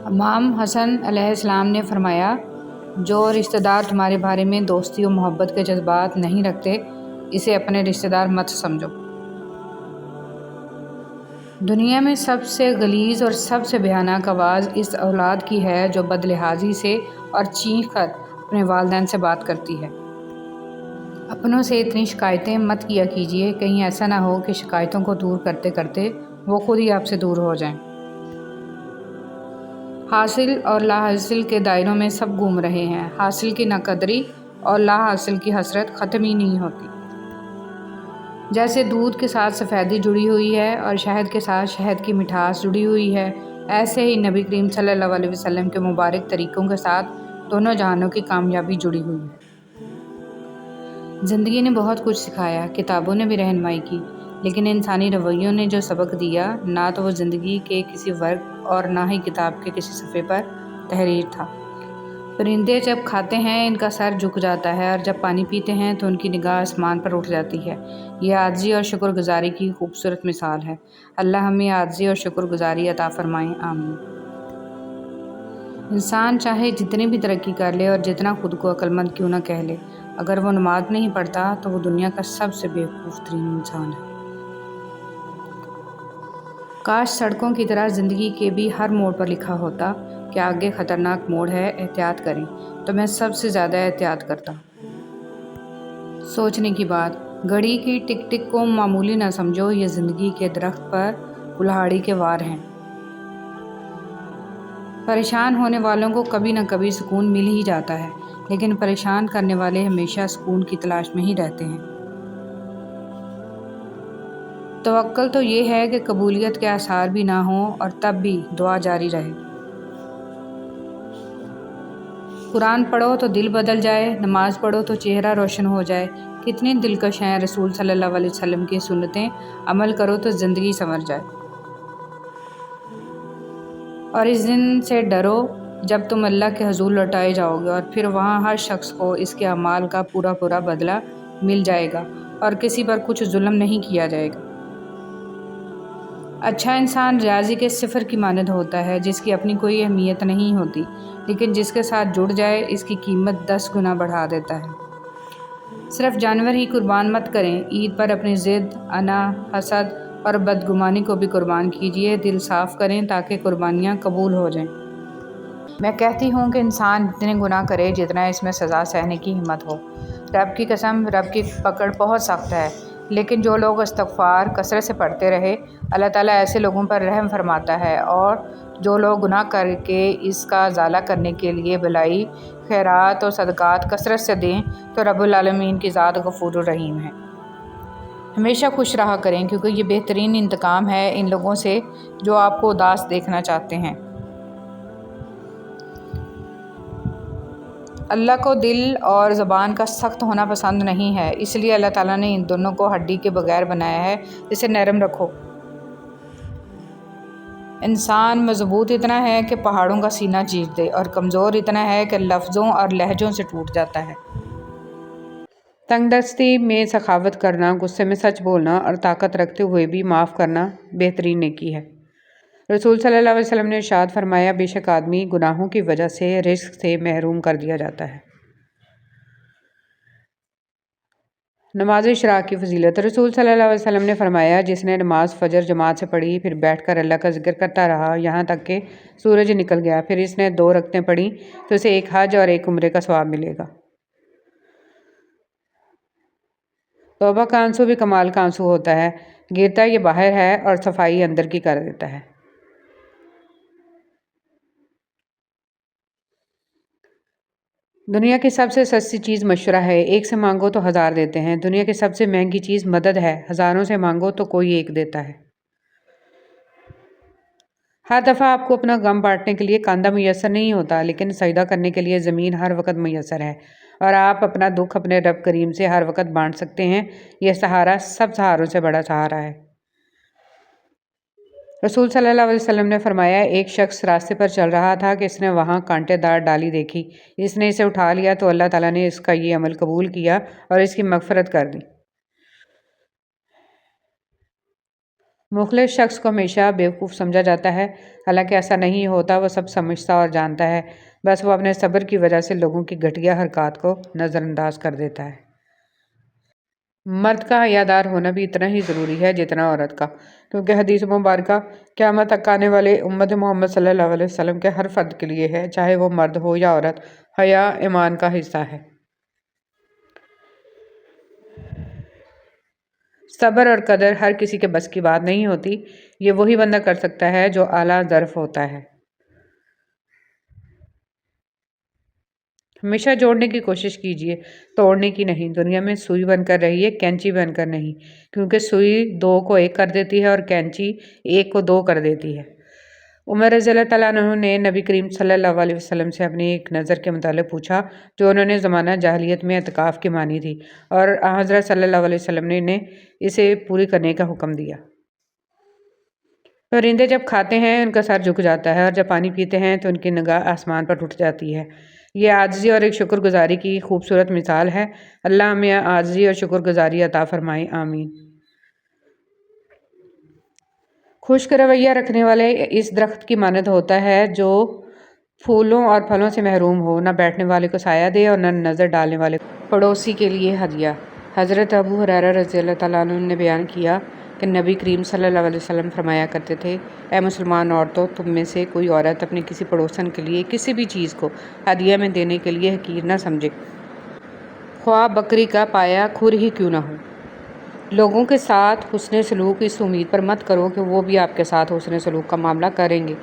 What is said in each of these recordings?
امام حسن علیہ السلام نے فرمایا، جو رشتہ دار تمہارے بارے میں دوستی و محبت کے جذبات نہیں رکھتے، اسے اپنے رشتہ دار مت سمجھو۔ دنیا میں سب سے غلیظ اور سب سے بھیانک آواز اس اولاد کی ہے جو بد لحاظی سے اور چیخ کر اپنے والدین سے بات کرتی ہے۔ اپنوں سے اتنی شکایتیں مت کیا کیجیے، کہیں ایسا نہ ہو کہ شکایتوں کو دور کرتے کرتے وہ خود ہی آپ سے دور ہو جائیں۔ حاصل اور لا حاصل کے دائروں میں سب گھوم رہے ہیں، حاصل کی ناقدری اور لا حاصل کی حسرت ختم ہی نہیں ہوتی۔ جیسے دودھ کے ساتھ سفیدی جڑی ہوئی ہے اور شہد کے ساتھ شہد کی مٹھاس جڑی ہوئی ہے، ایسے ہی نبی کریم صلی اللہ علیہ وسلم کے مبارک طریقوں کے ساتھ دونوں جہانوں کی کامیابی جڑی ہوئی ہے۔ زندگی نے بہت کچھ سکھایا، کتابوں نے بھی رہنمائی کی، لیکن انسانی رویوں نے جو سبق دیا، نہ تو وہ زندگی کے کسی ورق اور نہ ہی کتاب کے کسی صفحے پر تحریر تھا۔ پرندے جب کھاتے ہیں ان کا سر جھک جاتا ہے، اور جب پانی پیتے ہیں تو ان کی نگاہ آسمان پر اٹھ جاتی ہے۔ یہ عاجزی اور شکر گزاری کی خوبصورت مثال ہے۔ اللہ ہمیں عاجزی اور شکر گزاری عطا فرمائے، آمین۔ انسان چاہے جتنی بھی ترقی کر لے اور جتنا خود کو عقل مند کیوں نہ کہہ لے، اگر وہ نماز نہیں پڑھتا تو وہ دنیا کا سب سے بیوقوف ترین انسان ہے۔ کاش سڑکوں کی طرح زندگی کے بھی ہر موڑ پر لکھا ہوتا کہ آگے خطرناک موڑ ہے، احتیاط کریں، تو میں سب سے زیادہ احتیاط کرتا۔ سوچنے کی بات، گھڑی کی ٹک ٹک کو معمولی نہ سمجھو، یہ زندگی کے درخت پر کلہاڑی کے وار ہیں۔ پریشان ہونے والوں کو کبھی نہ کبھی سکون مل ہی جاتا ہے، لیکن پریشان کرنے والے ہمیشہ سکون کی تلاش میں ہی رہتے ہیں۔ توکل تو یہ ہے کہ قبولیت کے آثار بھی نہ ہوں اور تب بھی دعا جاری رہے۔ قرآن پڑھو تو دل بدل جائے، نماز پڑھو تو چہرہ روشن ہو جائے۔ کتنی دلکش ہیں رسول صلی اللہ علیہ وسلم کی سنتیں، عمل کرو تو زندگی سنور جائے۔ اور اس دن سے ڈرو جب تم اللہ کے حضور لوٹائے جاؤ گے، اور پھر وہاں ہر شخص کو اس کے اعمال کا پورا پورا بدلہ مل جائے گا، اور کسی پر کچھ ظلم نہیں کیا جائے گا۔ اچھا انسان ریاضی کے صفر کی مانند ہوتا ہے، جس کی اپنی کوئی اہمیت نہیں ہوتی، لیکن جس کے ساتھ جڑ جائے اس کی قیمت 10 گنا بڑھا دیتا ہے۔ صرف جانور ہی قربان مت کریں، عید پر اپنی ضد، انا، حسد اور بدگمانی کو بھی قربان کیجیے۔ دل صاف کریں تاکہ قربانیاں قبول ہو جائیں۔ میں کہتی ہوں کہ انسان اتنے گناہ کرے جتنا اس میں سزا سہنے کی ہمت ہو۔ رب کی قسم، رب کی پکڑ بہت سخت ہے، لیکن جو لوگ استغفار کثرت سے پڑھتے رہے، اللہ تعالیٰ ایسے لوگوں پر رحم فرماتا ہے، اور جو لوگ گناہ کر کے اس کا ازالہ کرنے کے لیے بلائی خیرات و صدقات کثرت سے دیں تو رب العالمین کی ذات غفور الرحیم ہے۔ ہمیشہ خوش رہا کریں، کیونکہ یہ بہترین انتقام ہے ان لوگوں سے جو آپ کو اداس دیکھنا چاہتے ہیں۔ اللہ کو دل اور زبان کا سخت ہونا پسند نہیں ہے، اس لیے اللہ تعالیٰ نے ان دونوں کو ہڈی کے بغیر بنایا ہے۔ اسے نرم رکھو۔ انسان مضبوط اتنا ہے کہ پہاڑوں کا سینہ چیر دے، اور کمزور اتنا ہے کہ لفظوں اور لہجوں سے ٹوٹ جاتا ہے۔ تنگ دستی میں سخاوت کرنا، غصے میں سچ بولنا اور طاقت رکھتے ہوئے بھی معاف کرنا بہترین نیکی ہے۔ رسول صلی اللہ علیہ وسلم نے ارشاد فرمایا، بے شک آدمی گناہوں کی وجہ سے رزق سے محروم کر دیا جاتا ہے۔ نماز اشراق کی فضیلت۔ رسول صلی اللہ علیہ وسلم نے فرمایا، جس نے نماز فجر جماعت سے پڑھی، پھر بیٹھ کر اللہ کا ذکر کرتا رہا یہاں تک کہ سورج نکل گیا، پھر اس نے 2 رکعتیں پڑھی، تو اسے 1 حج اور 1 عمرے کا ثواب ملے گا۔ توبہ کا آنسو بھی کمال کا آنسو ہوتا ہے، گرتا یہ باہر ہے اور صفائی اندر کی کر دیتا ہے۔ دنیا کی سب سے سستی چیز مشورہ ہے، 1 سے مانگو تو 1000 دیتے ہیں۔ دنیا کی سب سے مہنگی چیز مدد ہے، ہزاروں سے مانگو تو کوئی 1 دیتا ہے۔ ہر دفعہ آپ کو اپنا غم بانٹنے کے لیے کاندھا میسر نہیں ہوتا، لیکن سجدہ کرنے کے لیے زمین ہر وقت میسر ہے، اور آپ اپنا دکھ اپنے رب کریم سے ہر وقت بانٹ سکتے ہیں۔ یہ سہارا سب سہاروں سے بڑا سہارا ہے۔ رسول صلی اللہ علیہ وسلم نے فرمایا، ایک شخص راستے پر چل رہا تھا کہ اس نے وہاں کانٹے دار ڈالی دیکھی، اس نے اسے اٹھا لیا تو اللہ تعالیٰ نے اس کا یہ عمل قبول کیا اور اس کی مغفرت کر دی۔ مخلص شخص کو ہمیشہ بیوقوف سمجھا جاتا ہے، حالانکہ ایسا نہیں ہوتا۔ وہ سب سمجھتا اور جانتا ہے، بس وہ اپنے صبر کی وجہ سے لوگوں کی گھٹیا حرکات کو نظر انداز کر دیتا ہے۔ مرد کا حیادار ہونا بھی اتنا ہی ضروری ہے جتنا عورت کا، کیونکہ حدیث مبارکہ قیامت تک آنے والے امت محمد صلی اللہ علیہ وسلم کے ہر فرد کے لیے ہے، چاہے وہ مرد ہو یا عورت۔ حیا ایمان کا حصہ ہے۔ صبر اور قدر ہر کسی کے بس کی بات نہیں ہوتی، یہ وہی بندہ کر سکتا ہے جو اعلیٰ ظرف ہوتا ہے۔ ہمیشہ جوڑنے کی کوشش کیجیے، توڑنے کی نہیں۔ دنیا میں سوئی بن کر رہیے، کینچی بن کر نہیں، کیونکہ سوئی دو کو ایک کر دیتی ہے اور کینچی ایک کو دو کر دیتی ہے۔ عمر رضی اللہ تعالیٰ عنہ نے نبی کریم صلی اللہ علیہ وسلم سے اپنی ایک نظر کے متعلق پوچھا جو انہوں نے زمانہ جاہلیت میں اعتکاف کی مانی تھی، اور حضرت صلی اللہ علیہ وسلم نے انہیں اسے پوری کرنے کا حکم دیا۔ پرندے جب کھاتے ہیں ان کا سر جھک جاتا ہے، اور جب پانی پیتے ہیں تو ان کی نگاہ آسمان پر اٹھ جاتی ہے۔ یہ عاجزی اور ایک شکر گزاری کی خوبصورت مثال ہے۔ اللہ ہمیں عاجزی اور شکر گزاری عطا فرمائے، آمین۔ خشک رویہ رکھنے والے اس درخت کی مانند ہوتا ہے جو پھولوں اور پھلوں سے محروم ہو، نہ بیٹھنے والے کو سایہ دے اور نہ نظر ڈالنے والے پڑوسی کے لیے ہدیہ۔ حضرت ابو ہریرہ رضی اللہ تعالیٰ عنہ نے بیان کیا کہ نبی کریم صلی اللہ علیہ وسلم فرمایا کرتے تھے، اے مسلمان عورتوں، تم میں سے کوئی عورت اپنے کسی پڑوسن کے لیے کسی بھی چیز کو ہدیہ میں دینے کے لیے حقیر نہ سمجھے، خواہ بکری کا پایا کھر ہی کیوں نہ ہو۔ لوگوں کے ساتھ حسن سلوک اس امید پر مت کرو کہ وہ بھی آپ کے ساتھ حسن سلوک کا معاملہ کریں گے،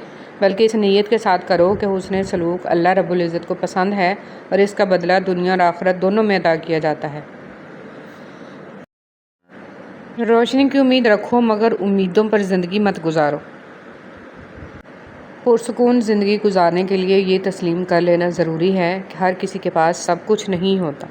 بلکہ اس نیت کے ساتھ کرو کہ حسن سلوک اللہ رب العزت کو پسند ہے اور اس کا بدلہ دنیا اور آخرت دونوں میں ادا کیا جاتا ہے۔ روشنی کی امید رکھو مگر امیدوں پر زندگی مت گزارو۔ پرسکون زندگی گزارنے کے لیے یہ تسلیم کر لینا ضروری ہے کہ ہر کسی کے پاس سب کچھ نہیں ہوتا۔